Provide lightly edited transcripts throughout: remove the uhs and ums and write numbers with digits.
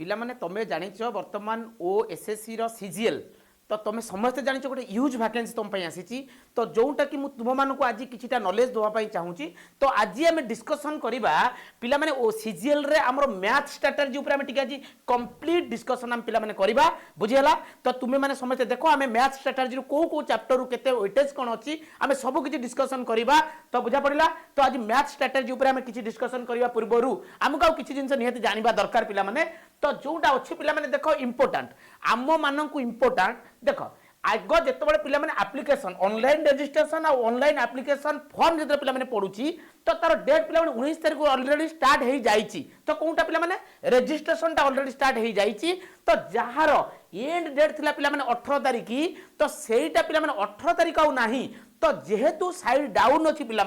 पिला माने तमे जानिछ वर्तमान ओएसएससी रो सीजीएल तो तुम समस्त जान गोटे ह्यूज वैकेंसी तुम आसी तो जोटा कि तुम मानक आज किछिटा नॉलेज देवाई चाहूँगी तो आज आम डिस्कसन करवा पिला माने ओ सीजीएल रे हमर मैथ स्ट्रेटजी ऊपर हम आज कंप्लीट डिस्कसन हम पिला माने करवा बुझीला तो तुम्हें माने समस्त देखो आम मैथ स्ट्रेटजी को चैप्टर रु केते वेटेज कोन अछि आम सब किछि डिस्कसन करवा तो बुझा पड़ला तो आज मैथ स्ट्रेटजी ऊपर हम किछि डिस्कसन करवा पूर्वरु हमको आ किछि जिंस निहत जानिबा दरकार पिला माने तो जोटा अच्छी पिला माने देखो इंपोर्टेंट आम मानक इंपोर्टेंट देख आग जिते पिला आप्लिकेशन ऑनलाइन रजिस्ट्रेशन और ऑनलाइन एप्लिकेशन फॉर्म जो पिला पड़ुची तो तार डेट पिला 19 तारीख ऑलरेडी स्टार्ट हो जाइए तो कौटा पिला रजिस्ट्रेशन ऑलरेडी स्टार्ट हो जाइए तो जार एंड डेट थिला पिला 18 तारीख तो सेटा पिला 18 तारीख आउ नाही तो जेहेतु साइड डाउन अच्छी पिला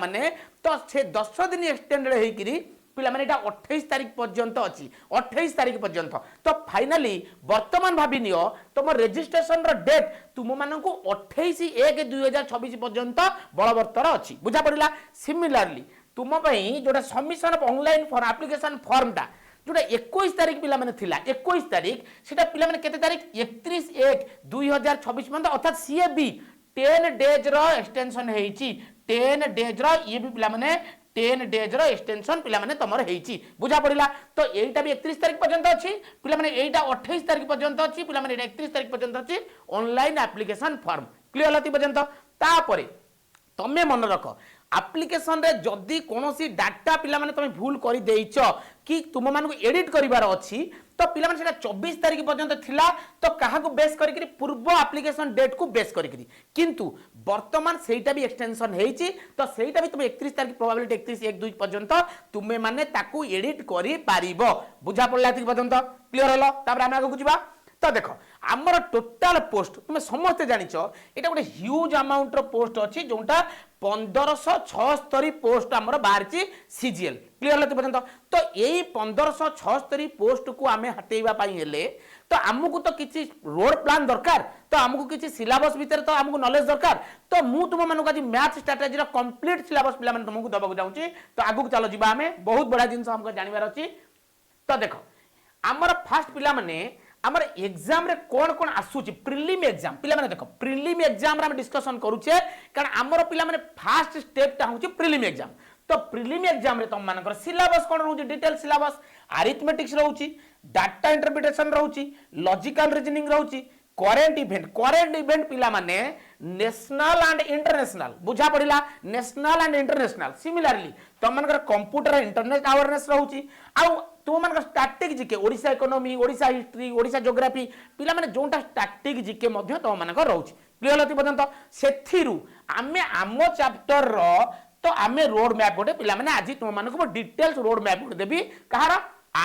तो से 10 दिन एक्सटेंडेड होकरी पिला माने 28 तारीख पर्यंत अच्छी 28 तारीख पर्यंत तो फाइनाली वर्तमान भाभी नियो तुम रजिस्ट्रेशन रो डेट तुम मानक 28/1/2026 पर्यंत बलवर्तर अच्छी बुझा पड़ला सिमिलरली तुम जोटा submission of online for application फॉर्मटा जोटा 21 तारीख पिला माने थिला 21 तारीख सेटा पिला माने केते तारीख 31/1/2026 पर्यंत अर्थात सीए भी 10 डेज रो एक्सटेंशन हेची 10 डेज रो ये भी पिला माने 10 डेज रो एक्सटेंशन पिला माने तमर हेची बुझा पड़िला तो एटा भी 31 तारीख पर्यंत अछि पिला माने एटा 28 तारीख पर्यंत अछि पिला माने 31 तारीख पर्यंत अछि ऑनलाइन एप्लिकेशन फॉर्म क्लियर लती पर्यंत तापरे तमे मन रख एप्लिकेशन रे जदी कोनोसी डाटा पिला माने तमे भूल करि देइछ कि तुम मानको एडिट करिवार अछि तो पिला माने सेटा 24 तारीख पर्यंत थिला तो काहा को बेस करिकरी पूर्व एप्लिकेशन डेट को बेस करिकरी किंतु वर्तमान सेटा भी एक्सटेंशन हेची तो सेटा भी तुम 31 तारीख प्रोबेबिलिटी 31/1/2 पर्यंत तुमे माने ताकू एडिट करि पारिबो बुझा पड़ला एति पर्यंत क्लियर हलो तापर हम आगु जिबा तो देखो आमर टोटाल पोस्ट तुम समस्त जानिछ एटा गोटे ह्यूज अमाउंट रो पोस्ट अछि जोटा 1576 पोस्ट आमर बाहरची सीजीएल क्लियर लती पर्यंत तो यही 1576 पोस्ट को आमे हटेइबा पाई हेले तो आमको तो किसी रोड प्लान दरकार तो आमको किसी सिलेबस भीतर तो आमको नॉलेज दरकार तो मु तुम मानक आज मैथ स्ट्रेटजी रो कंप्लीट सिलेबस पिला माने तुमको दबाक जाउची तो आगु चलो जिबा आमे बहुत बड़ा जिंस हमको जानिबार अछि तो देखो आमर फर्स्ट पिला माने आमर एग्जाम रे कोन कोन आसुची प्रीलिम एग्जाम पिला माने देखो प्रीलिम एग्जाम रे हम डिस्कशन करूचे कारण आमर पिला माने फर्स्ट स्टेप ता होची प्रीलिम एग्जाम तो प्रीलिम एग्जाम रे तुम मानकर सिलेबस कोन रहउची डिटेल सिलेबस अरिथमेटिक्स रहउची डाटा इंटरप्रिटेशन रहउची लॉजिकल रीजनिंग रहउची करेंट इवेंट पिला माने नेशनल एंड इंटरनेशनल बुझा पड़िला नेशनल एंड इंटरनेशनल सिमिलरली तुम मानकर कंप्यूटर इंटरनेट अवेयरनेस रहउची आ तुम मान static GK Odisha economy Odisha history Odisha geography पिला माने जोंटा स्टैटिक जीके मध्य तुम मान रहउची क्लियर लती पर्यंत सेथिरु आमे आम चैप्टर रो तो आमे रोड मैप गोटे पिला माने आज तुम मान डिटेल्स रोड मैप गोटे देबी कहार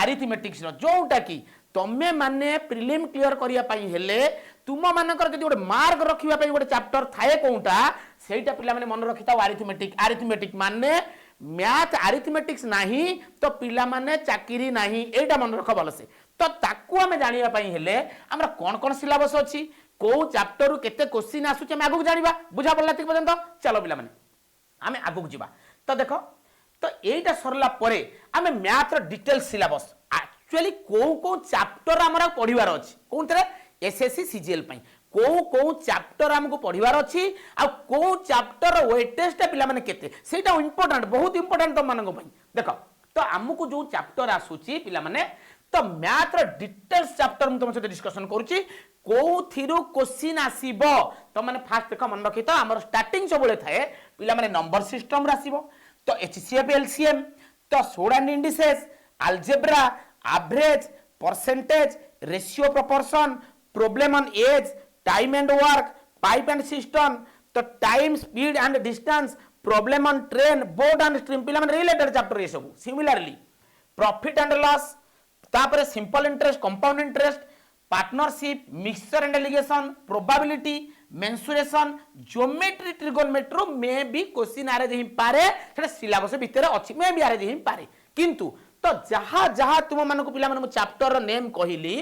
अरिथमेटिक्स रो जोंटा की तमे माने प्रीलिम क्लियर करिया पई हेले तुम मानकर जदि गोटे मार्क रखिबा पई गोटे चैप्टर थाए कोउटा सेटा पिला माने मन रखिताओ अरिथमेटिक माने मैथ अरिथमेटिक्स नाही तो पिला माने चाकरी नाही एटा मन रख भल से तो ताकू हमें जानिबा पई हेले हमरा कोन कोन सिलेबस अछि को चैप्टर रु केते क्वेश्चन आसुचे हम आगु जानिबा बुझा पड़ला ठीक पर्यंत चलो पिला माने हमें आगु जिबा तो देखो तो एटा सरला परे हमें मैथ रो डिटेल सिलेबस एक्चुअली को चैप्टर हमरा पढिबार अछि कोनतरे एसएससी सीजीएल पई को चैप्टर हमको पढ़िबार अछि आ को चैप्टर वेटेज ता पिला माने केते सेटा इंपोर्टेंट बहुत इंपोर्टेंट तो मानको पई देखो तो हमको जो चैप्टर आसुची पिला माने तो मैथ रो डिटेल्स चैप्टर हम तुम से डिस्कशन करूची को थिरु क्वेश्चन आसीबो तो माने फास्ट देखो मन रखि तो हमर स्टार्टिंग सब बळे थाए पिला माने नंबर सिस्टम रा आसीबो तो एचसीएफ एलसीएम तो surd and indices algebra average percentage ratio proportion problem on age time and work pipe and cistern तो time speed and distance problem on train boat and stream पिला माने related chapter ये सब similarly profit and loss तापर simple interest compound interest partnership mixture and alligation probability mensuration geometry trigonometry में भी question आरे देहि पारे सेटा सिलेबस भीतर अछि में भी आरे देहि पारे किंतु तो जहा जहा तुम मानको पिला माने चैप्टर रो नेम कहिली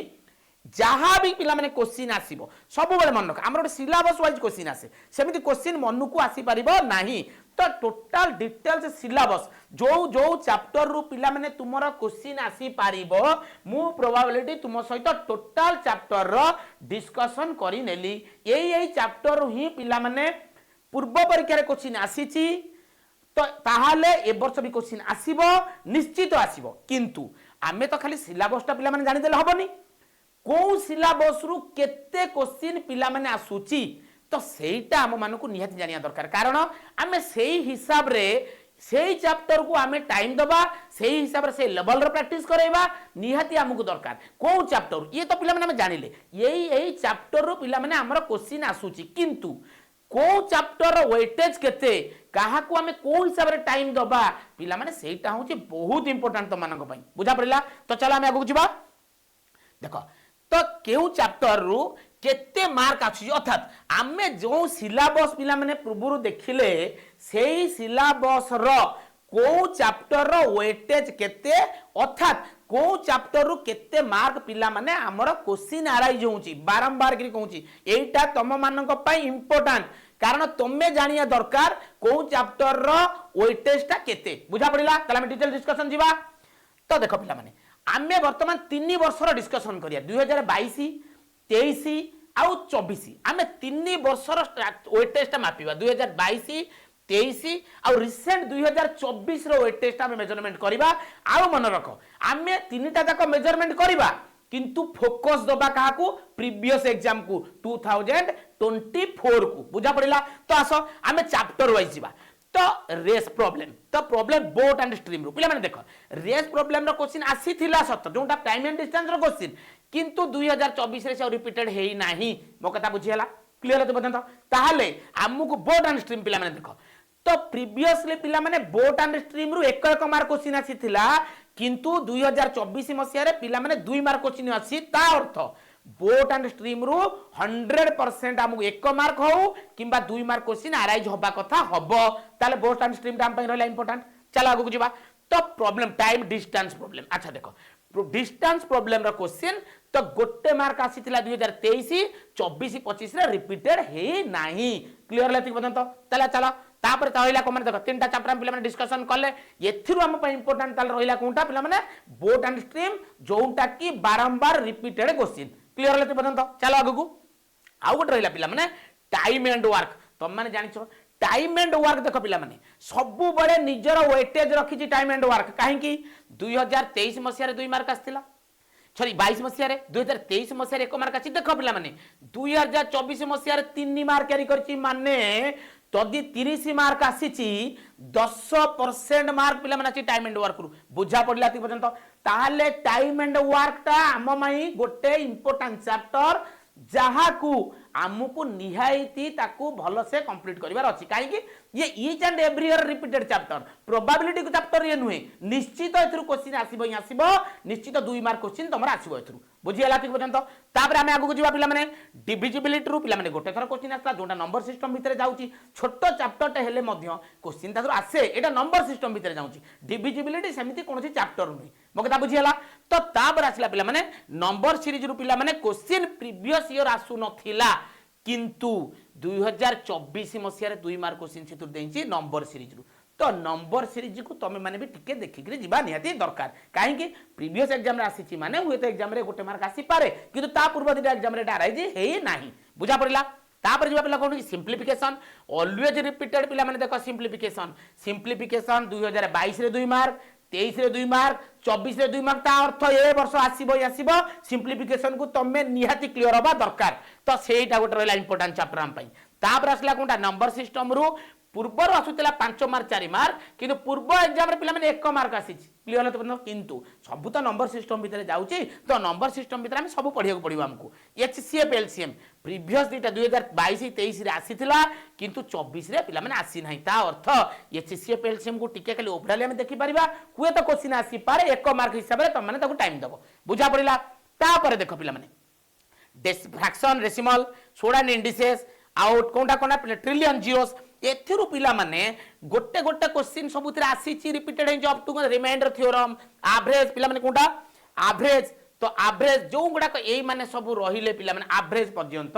जहाँ भी पिला माने क्वेश्चन आसीबो सब बेले मन रख हमर सिलेबस वाइज क्वेश्चन आसे सेमिति क्वेश्चन मन को आसी परिबो नाही तो टोटाल डिटेल्स सिलेबस जो जो चैप्टर रु पिला माने तुमरा क्वेश्चन आसी पारिबो मु प्रोबेबिलिटी तुम सहित टोटाल चैप्टर रो डिस्कशन करी नेली एई चैप्टर ही पिला माने पूर्व परीक्षा रे क्वेश्चन आसीची तो ताहाले ए वर्ष भी क्वेश्चन आसीबो निश्चित आसीबो किंतु आमे तो खाली सिलेबसटा पिला माने जानि देले हबनी को सिलेबस रु केते क्वेश्चन पिला माने आसुची तो सेटा हम मानकु निहाती जानिया दरकार कारण आमे सेही हिसाब रे सेही चैप्टर को आमे टाइम दबा सेही हिसाब रे से लेवल रो प्रैक्टिस करैबा निहाती हमकु दरकार को चैप्टर ये तो पिला माने हम जानिले एई चैप्टर रो पिला माने हमर क्वेश्चन आसुची किंतु को चैप्टर रो वेटेज केते काहा को आमे को हिसाब रे टाइम दबा पिला माने सेटा होची बहुत इंपोर्टेंट तो मानक पई बुझा पड़िला तो चला आमे आगु जिबा देखो तो केउ चैप्टर रु केते मार्क आछि अर्थात आमे जो सिलेबस पिला माने पूर्वरु देखिले सेही सिलेबस रो को चैप्टर रो वेटेज केते अर्थात को चैप्टर रु केते मार्क पिला माने हमर क्वेश्चन अराइज होउची बारंबार करी कहूची एटा तम मानक पई इंपोर्टेंट कारण तमे जानिया दरकार को चैप्टर रो वेटेज ता केते बुझा पड़िला तला में डिटेल डिस्कशन जिबा तो देखो पिला माने आमे वर्तमान 3 वर्ष रो डिस्कशन करिया 2022 23 आउ 24 आमे 3 वर्ष रो वेटेज ता मापिबा 2022 23 आउ रिसेंट 2024 रो वेटेज ता मेजरमेंट करिबा आउ मन रखो आमे तीनटा तक मेजरमेंट करिबा किंतु फोकस दबा काहा को प्रीवियस एग्जाम को 2024 को बुझा पड़िला तो आसो आमे चैप्टर वाइज जिबा तो रेस प्रॉब्लम तो प्रॉब्लम बोट एंड स्ट्रीम रू पिला माने देखो रेस प्रॉब्लम रो क्वेश्चन आसी थिला सत जोटा टाइम एंड डिस्टेंस रो क्वेश्चन किंतु 2024 रे से रिपीटेड हेई नाही मो कथा बुझियला क्लियर तो बतंत ताहाले हमकु बोट एंड स्ट्रीम पिला माने देखो तो प्रीवियसली पिला माने बोट एंड स्ट्रीम रू एक एक मार्क क्वेश्चन आसी थिला किंतु 2024 मसिया रे पिला माने 2 मार्क क्वेश्चन आसी ता अर्थ बोट एंड स्ट्रीम रू 100% हमकु एक मार्क हो किंबा 2 मार्क क्वेश्चन अराइज होबा कथा हबो ताले बोट एंड स्ट्रीम टाइम पई रहला इंपोर्टेंट चला आगु जिबा तो प्रॉब्लम टाइम डिस्टेंस प्रॉब्लम अच्छा देखो डिस्टेंस प्रॉब्लम रो क्वेश्चन तो गोटे मार्क आसीथिला 2023 24 25 रे रिपीटेड हे नाही क्लियर लेति बदन तो चला चला तापर तहिला को माने देखो तीनटा चैप्टर हम पिला माने डिस्कशन करले एथिरु हम पई इंपोर्टेंट ताल रहिला कोनटा पिला माने बोट एंड स्ट्रीम जोंटा की बारंबार रिपीटेड क्वेश्चन क्लियर लेति बदन तो चलो आगु को आउ गोटे रहिला पिला माने टाइम एंड वर्क तुम माने जानिछो टाइम एंड वर्क देखो पिला माने सबु बळे निजर वेटेज रखिछि टाइम एंड वर्क काहे कि 2023 मसिया रे 2 मार्क आस्थिला सॉरी 22 मसिया रे 2023 मसिया रे 1 मार्क आछि देखो पिला माने 2024 मसिया रे 3 मार्क कैरी करछि माने तदी 30 मार्क आसीछि 10% मार्क पिला माने टाइम एंड वर्क रु बुझा पड़ला ती पर्यंत ताहाले टाइम एंड वर्क ता हम माई गोटे इंपोर्टेंट चैप्टर जहा को आमको निहायती ताकू भलो से कंप्लीट करिवार अछि काहे कि ये each and every year repeated chapter probability को चैप्टर ये नुहे निश्चित एथरु क्वेश्चन आसीबो निश्चित 2 मार्क क्वेश्चन तमरा आसीबो एथरु बुझी हला ठीक पर्यंत तापर आमे आगु को जिबा पिला माने डिविजिबिलिटी रु पिला माने गोटे थर क्वेश्चन आसला जोटा नंबर सिस्टम भितरे जाउची छोटो चैप्टर टे हेले मध्य क्वेश्चन तादर आसे एटा नंबर सिस्टम भितरे जाउची डिविजिबिलिटी सेमिति कोनोसी चैप्टर नुहे मो कथा बुझी हला तो तापर आसला पिला माने नंबर सीरीज रु पिला माने क्वेश्चन प्रीवियस ईयर आसु नथिला किंतु 2024 मसिया रे 2 मार्क क्वेश्चन चितुर देछि नंबर सीरीज रु तो नंबर सीरीज को तमे माने भी टिके देखि करी जिबा निहाती दरकार काहे कि प्रीवियस एग्जाम रे आसीछि माने हुए तो एग्जाम रे गोटे मार्क आसी पारे किंतु ता पूर्व दिटा एग्जाम रे डाराइज हे नाही बुझा पड़िला तापर जिबा पिला कोन सिंपलीफिकेशन ऑलवेज रिपीटेड पिला माने देखो सिंपलीफिकेशन 2022 रे 2 मार्क 23 रे 2 मार्क 24 रे 2 मार्क ता अर्थ ए वर्ष आसीबो सिंपलीफिकेशन को तमे निहाती क्लियर होबा दरकार तो सेटा गोटे रहला इंपोर्टेंट चैप्टर हम पई तापर आसला कोनटा नंबर सिस्टम रु पूर्वर आसुतला 5 मार्क 4 मार्क किंतु पूर्व एग्जाम रे पिला माने 1 मार्क आसीछि क्लियर होत किंतु सब तो नंबर सिस्टम भितरे जाउछि तो नंबर सिस्टम भितरे हम सब पढिया को पडिबो हमको एचसीएफ एलसीएम प्रीवियस दिटा 2022 23 रे आसीथिला किंतु 24 रे पिला माने आसी नाही ता अर्थ एचसीएफ एलसीएम को टिके खाली ओभराली हम देखि परिबा हुए तो क्वेश्चन आसी पारे 1 मार्क हिसाब रे त माने ताको टाइम दबो बुझा पड़िला तापर देखो पिला माने फ्रैक्शन रेसिमल सोडान इंडिसेस आउट कोंटा कोना ट्रिलियन जीरोस एथिरु पिला माने गोटे गोटे क्वेश्चन सबुतिर आसीची रिपीटेड है up to remainder theorem average पिला माने कोंटा एवरेज तो एवरेज जो गुडा को एई माने सब रहिले पिला माने एवरेज पर्यंत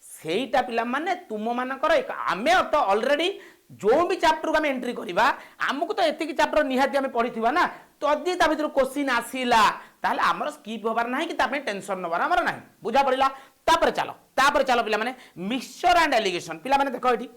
सेईटा पिला माने तुम मानकर आमे तो ऑलरेडी जो भी चैप्टर को आम एंट्री करवा आमको तो एति चैप्टर निहाती आम पढ़ी ना तो जदि ता भर क्वेश्चन आसला ताहले आमर स्किप होबार ना कि टेंशन नबार आमर ना बुझा पड़ा तापर चलो पिला मिक्सचर एंड एलिगेशन पिला देख ये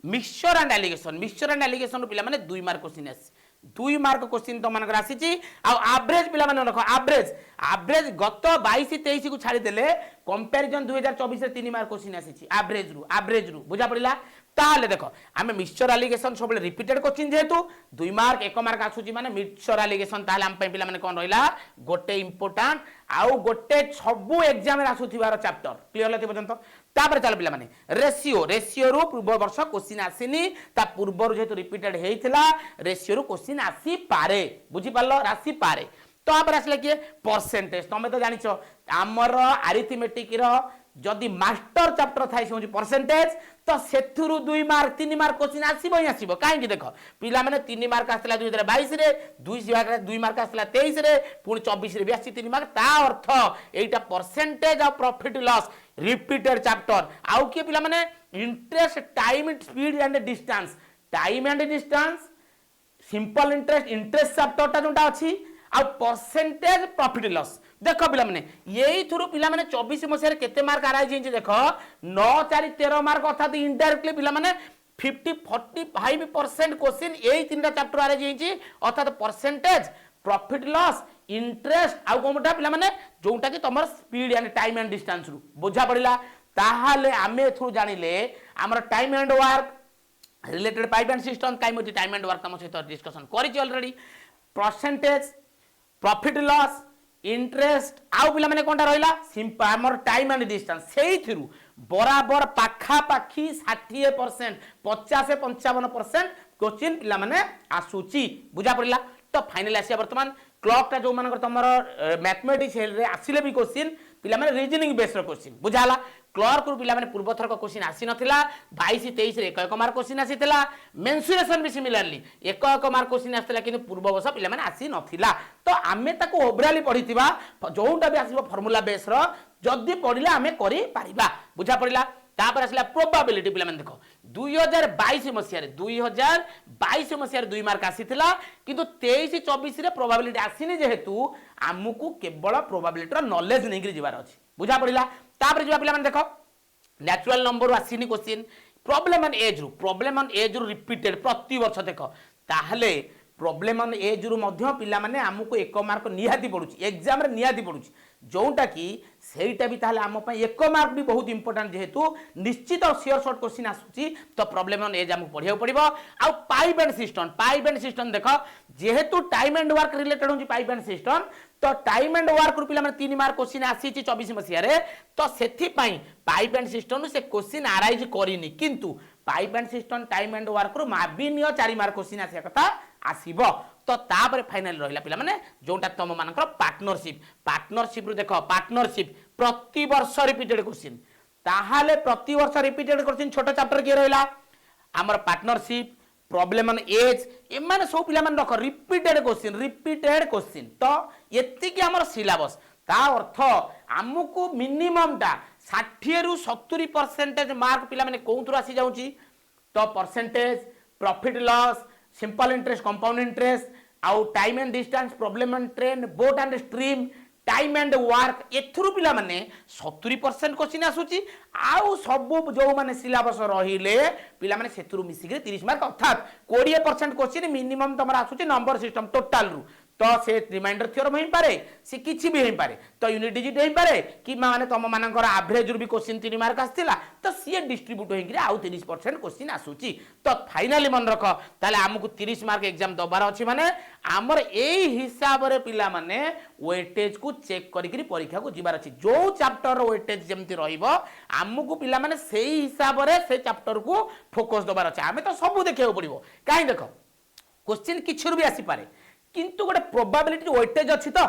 मिक्सचर एंड एलिगेशन पिला 2 मार्क क्वेश्चन आसी 2 मार्क क्वेश्चन तुम मानकर आसी आव्रेज पिला रख आव्रेज गत 22-23 को छाड़ीदे कंपेरिजन 2024 रे 3 मार्क क्वेश्चन आसी आव्रेज रु बुझा पड़ा ताले देख आम मिक्सचर एलिगेशन सब रिपीटेड क्वेश्चन जेहेतु 2 मार्क 1 मार्क आसूची माने मिक्सचर एलिगेशन ताले आम पे पिला माने कोन रहिला गोटे इंपोर्टेंट आउ गोटे सबु एग्जाम रे आसुथिबार चैप्टर क्लियर लति पर्यंत तापर चल पिला माने रेशियो रु पूर्व वर्ष क्वेश्चन आसीनी ता पूर्व रु जेहेतु रिपीटेड हेइथिला रेशियो रु क्वेश्चन आसी पारे बुझी पालो राशि पारे तो आप आसले किए परसेंटेज तुम तो जानिछ आमर अरिथमेटिक रो जदि मास्टर चैप्टर थाई से परसेंटेज तो सेथुरु 2 मार्क 3 मार्क क्वेश्चन आसीबो ही आसीबो काहे देखो पिला माने 3 मार्क आसला 2022 रे 2 मार्क आसला 23 रे पुणी 24 रे भी आसी 3 मार्क ता अर्थ एटा percentage of profit loss repeated chapter आउ के पिला माने interest time speed and distance simple interest chapter टा जोटा अछि आ परसेंटेज प्रॉफिट लॉस देख पिला माने यही थ्रू पिला माने 24 मसिया रे केते मार्क आराइज हिंचे देख 9 4 13 मार्क अर्थात इनडायरेक्टली पिला माने 50-45% क्वेश्चन यही 3टा चैप्टर आराइज हिंची अर्थात परसेंटेज प्रॉफिट लॉस इंटरेस्ट आ कोमटा पिला माने जोटा कि तमर speed and time and distance रु बुझा पड़िला ताहाले आमे थ्रू जानिले हमर time and work related pipe and cistern काई टाइम एंड वर्क तम सहित डिस्कशन करिछि already percentage profit loss interest आउ पिला माने कोनटा रहिला सिंपल हमर टाइम एंड डिस्टेंस सेही थ्रू बराबर पाखा पाखी 60% 50-55% क्वेश्चन पिला माने आसुची बुझा पड़िला तो फाइनल आसिया वर्तमान क्लॉक टा जो मानकर तमर मैथमेटिक्स रे आसिले भी क्वेश्चन पिला माने रीजनिंग बेस्ड क्वेश्चन बुझाला क्लर्क रु पिला माने पूर्व थर क्वेश्चन आसी नथिला 22-23 रे 1 मार्क क्वेश्चन आसीथिला मेंसुरेशन भी सिमिलरली 1 मार्क क्वेश्चन आसीथिला किंतु पूर्व वर्ष पिला माने आसी नथिला तो आमे ताको ओवरऑल पढिथिबा जोटा भी आसीबो फार्मूला बेस रो जदी पढिला आमे करि पारिबा बुझा पड़िला तापर आसला प्रोबेबिलिटी पिला माने देखो 2022 मसिया रे 2022 मसिया रे 2 मार्क आसीथिला किंतु 23-24 रे प्रोबेबिलिटी आसीनी जेहेतु आमुकु केवल प्रोबेबिलिटी रो नॉलेज नेगरी जिबार अछि बुझा पड़िला तापर जिबा पिला माने देखो नेचुरल नंबर आसीनी क्वेश्चन प्रॉब्लम ऑन एज रु रिपीटेड प्रति वर्ष देखो ताहले प्रॉब्लम ऑन एज रु मध्य पिला माने आमुको 1 मार्क निहाती पडुची एग्जाम रे निहाती पडुची जोटा कि सेटा भी ताहले आम पई 1 मार्क भी बहुत इंपोर्टेंट जेहेतु निश्चित सियोर शॉर्ट क्वेश्चन आसुची तो प्रॉब्लम ऑन एज आमुको पढिया पड़िबो आ पाइप एंड सिस्टम देखो जेहेतु टाइम एंड वर्क रिलेटेड होची पाइप एंड सिस्टम तो टाइम एंड वर्क रु पिला माने 3 मार्क क्वेश्चन आसी 24 मसिया रे तो सेथि पई पाइप एंड सिस्टम से क्वेश्चन अराइज करिनी किंतु pipe and system time and work रु माबिनियो 4 मार्क क्वेश्चन आसी कथा आसीबो तो तापर फाइनल रहिला पिला माने जोटा तम मानकर पार्टनरशिप रु देखो पार्टनरशिप प्रति वर्ष रिपीटेड क्वेश्चन ताहाले प्रति वर्ष रिपीटेड क्वेश्चन छोटा चैप्टर के रहिला हमर पार्टनरशिप प्रॉब्लम ऑन एज एमाने सब पिला माने रख रिपीटेड क्वेश्चन तो एति कि हमर सिलेबस ता अर्थ हमकु मिनिमम टा 60 रु 70% मार्क पिला माने कोंथुर आसी जाउची तो percentage profit loss simple interest compound interest आउ time and distance problem on train boat and stream time and work एथुरु पिला माने 70% क्वेश्चन आसुची आउ सब जो माने सिलेबस रहिले पिला माने सेथुरु मिसिके 30 मार्क अर्थात 20% क्वेश्चन मिनिमम तमर आसुची नंबर सिस्टम टोटल रु तो से रिमाइंडर थ्योरम हो पारे से किछि भी हो पारे तो यूनिट डिजिट हो पारे कि माने तम मानकर एवरेज रु भी क्वेश्चन 3 मार्क आस्थिला तो सी डिस्ट्रीब्यूट होई आउ 30% क्वेश्चन आसुची तो फाइनली मन रख ताले हमकु 30 मार्क एग्जाम दबार अछि माने हमर एई हिसाब रे पिला माने वेटेज को चेक करिकरी परीक्षा को जिबार अछि जो चैप्टर रो वेटेज जेमति रहिबो हमकु पिला माने सेही हिसाब रे से चैप्टर को फोकस दबार अछि हमें तो सब देखियो पड़िबो काहे देखो क्वेश्चन किछुर भी आसी पारे किंतु गोटे प्रोबेबिलिटी वेटेज अछि तो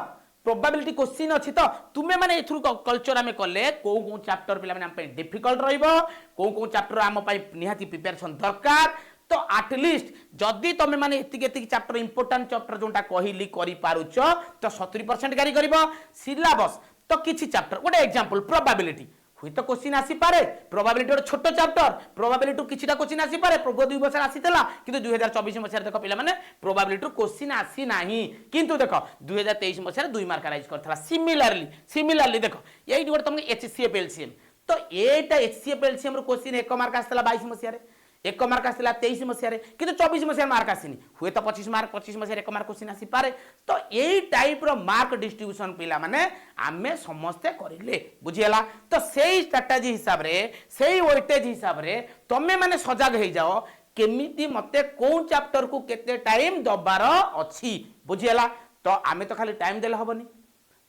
प्रोबेबिलिटी क्वेश्चन अछि तो तुमे माने एथुरु कल्चर हमें कले को चैप्टर पिला माने हम पे डिफिकल्ट रहइबो को चैप्टर हम पे निहाती प्रिपरेशन दरकार तो एटलिस्ट जदि तमे माने एतिक चैप्टर इंपोर्टेंट चैप्टर जोंटा कहिली करि पारुचो तो 70% गारी करबो सिलेबस तो किछि चैप्टर गोटे एग्जांपल प्रोबेबिलिटी हुई तो क्वेश्चन आसी पारे प्रोबेबिलिटी गोटे छोट चैप्टर प्रोबेबिलिटी किछिटा क्वेश्चन आसी पारे पूर्व 2 वर्ष आसीला किंतु 2024 मसिया देख पिला माने प्रोबेबिलिटी क्वेश्चन आसी नाही किंतु देख 2023 मसिया 2 मार्क राइज करथला सिमिलरली देख एई गोटे तुम एचसीएफ एलसीएम तो एटा एचसीएफ एलसीएम रो क्वेश्चन 1 मार्क आस्तला 22 मसिया रे 1 मार्क आसला 23 मसीह किंतु 24 मसीह मार्क आसीनी हुए तो 25 मसीह 1 मार्क क्वेश्चन आसी पारे तो यही टाइप रो मार्क डिस्ट्रीब्यूशन पिला माने आमे समस्ते करिले बुझियला तो सेही स्ट्रेटजी हिसाब रे सेही वेटेज हिसाब रे तमे माने सजग हे जाओ केमिति मते कोन चैप्टर को केते टाइम दबार अछि बुझियला तो आमे तो खाली टाइम देले हबनी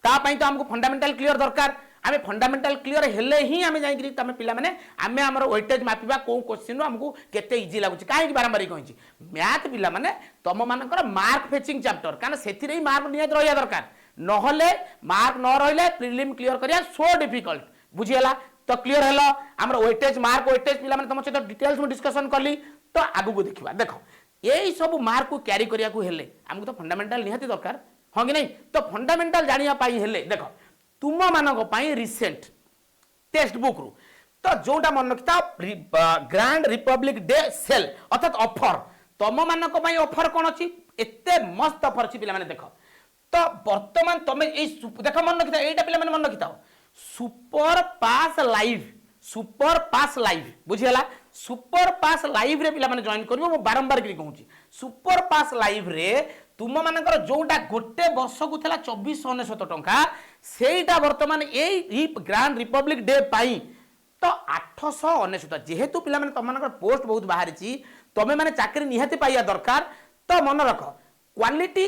ता पई तो हमको फंडामेंटल क्लियर दरकार आमे फंडामेंटल क्लियर हेले ही आमे जाई कि तमे पिला माने आमे हमर वेटेज मापिबा को क्वेश्चन हमको केते इजी लागुची काहे बारंबार कहिची मैथ पिला माने तम मानकर मार्क फेचिंग चैप्टर काना सेथिरे ही मार्क नियत रहया दरकार नहले मार्क न रहले प्रीलिम क्लियर करिया सो डिफिकल्ट बुझियला तो क्लियर हेलो हमर वेटेज मार्क वेटेज पिला माने तम से डिटेल्स में डिस्कशन करली तो आगु को देखिबा देखो एई सब मार्क को कैरी करिया को हेले हमको तो फंडामेंटल नियत दरकार हां कि नहीं तो फंडामेंटल जानिया पाई हेले देखो तुम मानक रिसेंट टेक्स्ट बुक रु तो जोटा मन रखता ग्रैंड रिपब्लिक डे सेल अर्थात ऑफर तुम मानक ऑफर कौन अच्छी एते मस्त ऑफर अच्छी पिला माने देख तो वर्तमान तुम देख मन रखिता एटा पिला माने मन रखिता सुपर पास लाइव बुझियला सुपर पास लाइव रे पिला माने जॉइन करिवो मो बारंबार करी कहूची सुपर पास लाइव रे तुम मानकर जोटा गोटे वर्ष को थला 2499 टंका सेटा वर्तमान एई ग्रैंड रिपब्लिक डे पाई तो 899 जेहेतु पिला माने तुम मानकर पोस्ट बहुत बाहरी छी तमे माने चाकरी निहाती पाइया दरकार तो मन रख क्वालिटी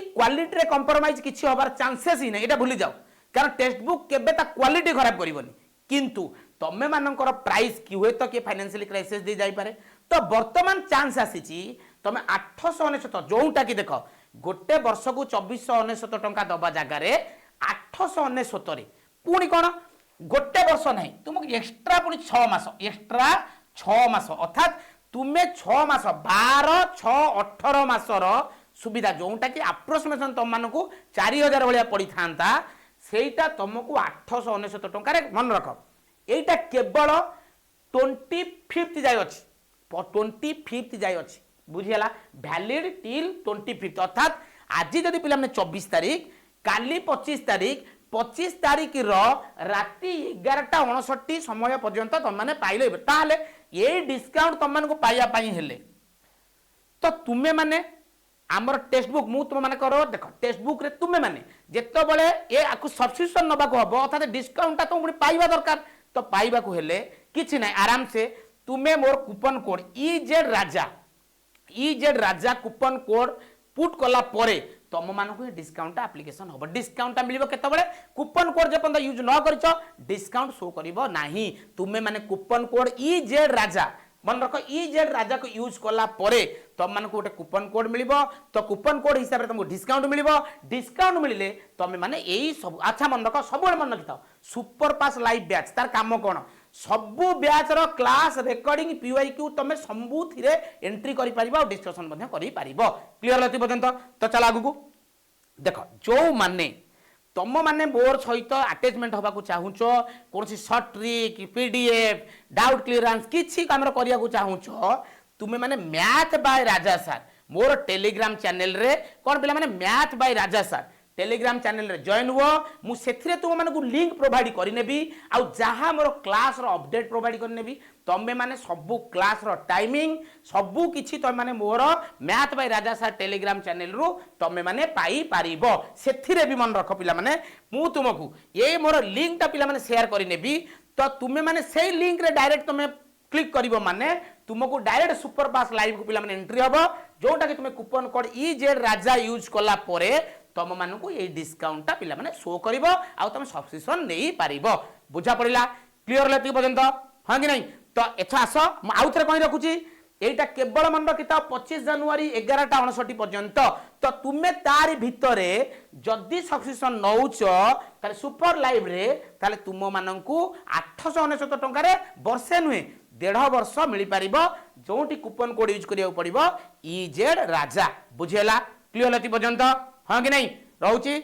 रे कंप्रोमाइज किछि होबार चांसेस ही नै एटा भूली जाओ कारण टेक्स्ट बुक केबे ता क्वालिटी खराब करिवनी किंतु तमे मानकर प्राइस कि हुए तो कि फाइनेंशियल क्राइसिस दे जाई पारे तो वर्तमान चांस आसीची तमे 899 जोटा कि देख गोटे वर्ष को 2499 टंका दबा जगार 899 रे पुणी कौन गोटे वर्ष नहीं तुमको एक्स्ट्रा पुणी 6 मास एक्स्ट्रा 6 मास अर्थात तुम्हें 6 मास 12 6 18 मासर सुविधा जोटा कि अप्रोक्सीमेशन तुम मानक 4000 भाया पड़ी था सेटा तुमको 899 टंका मन रख एटा केवल 25th जाय अछि 25th जाय अछि बुझियला वैलिड टिल 25th अर्थात आज जदि पिला माने 24 तारीख काली 25 तारीख रो राति 11:59 समय पर्यंत तुम माने पाइले ताले ये डिस्काउंट तुम माने को पाइया पाई हेले तो तुमे माने आमर टेक्स्ट बुक मु तुम माने करो देखो टेक्स्ट बुक रे तुमे माने जेतो बळे ए आकु सब्सक्रिप्शन नबा को हबो अर्थात डिस्काउंट ता तुम पाइबा दरकार तो पाइबा को हेले किछि नै आराम से तुमे मोर कूपन कोड इजेड राजा कूपन कोड पुट कला परे तुम मानक डिस्काउंट एप्लिकेशन हम डिस्काउंट मिलिबो केते बळे कूपन कोड जे पंदा यूज न करिचो डिस्काउंट शो करिवो नाही तुमे माने कूपन कोड इजेड राजा मन रख इजेड राजा को यूज कला परे तुम मानक गोटे कूपन कोड मिलिबो तो कूपन कोड हिसाब रे तुमको डिस्काउंट मिलिबो डिस्काउंट मिलिले तुम माने एई सब अच्छा मन रख सब मन रखिता सुपर पास लाइव बैच तार काम कोन सबु बैच रो क्लास रिकॉर्डिंग पीवाईक्यू तमे सबु थिरे एंट्री करि परिबो और डिस्कशन मध्ये करि परिबो क्लियर लति पर्यंत तो चला आगु को देखो जो माने तुम माने मोर सहित अटैचमेंट हवा को चाहूचो कौन सी short trick PDF doubt clearance किछि काम करिया को चाहूचो तुमे माने मैथ बाय राजा सर मोर टेलीग्राम चैनल रे कोन पिला माने math by Raja sir Telegram channel रे जॉइन हुआ मु सेथिरे तुम माने को लिंक प्रोवाइड करि नेबी आ जहां मोर क्लास रो अपडेट प्रोवाइड करि नेबी तमे माने सबु क्लास रो टाइमिंग सबु किछि तमे माने मोर math by Raja sir Telegram channel रो तमे माने पाई पारिबो सेथिरे भी मन रख पिला माने मु तुमको ए मोर लिंक ता पिला माने शेयर करि नेबी तो तुमे माने सेही लिंक रे डायरेक्ट तमे क्लिक करिवो माने तुमको डायरेक्ट सुपर पास लाइव को पिला माने एंट्री हबो जोटा कि तुमे कूपन कोड इजेड राजा यूज कला परे तुम मानक ये डिस्काउंट ता पिला माने शो करिवो आ तुम सब्सक्रिप्शन नै पारिबो बुझा पड़िला क्लियर लेति पर्यंत हां कि नहीं तो एथा आस म आउथरे कहि रखुची एटा केवल मन रखिता 25 जनवरी 11:59 पर्यंत तो तुमे तारी भितरे जदी सब्सक्रिप्शन नौच ताले सुपर लाइव रे ताले तुम मानकू 899 टंका रे वर्षे नुहे 1.5 वर्ष मिली पारिबो जोंटी कूपन कोड यूज करिया पड़िबो इजेड राजा बुझेला क्लियर लेति पर्यंत हाँ कि नहीं रोची।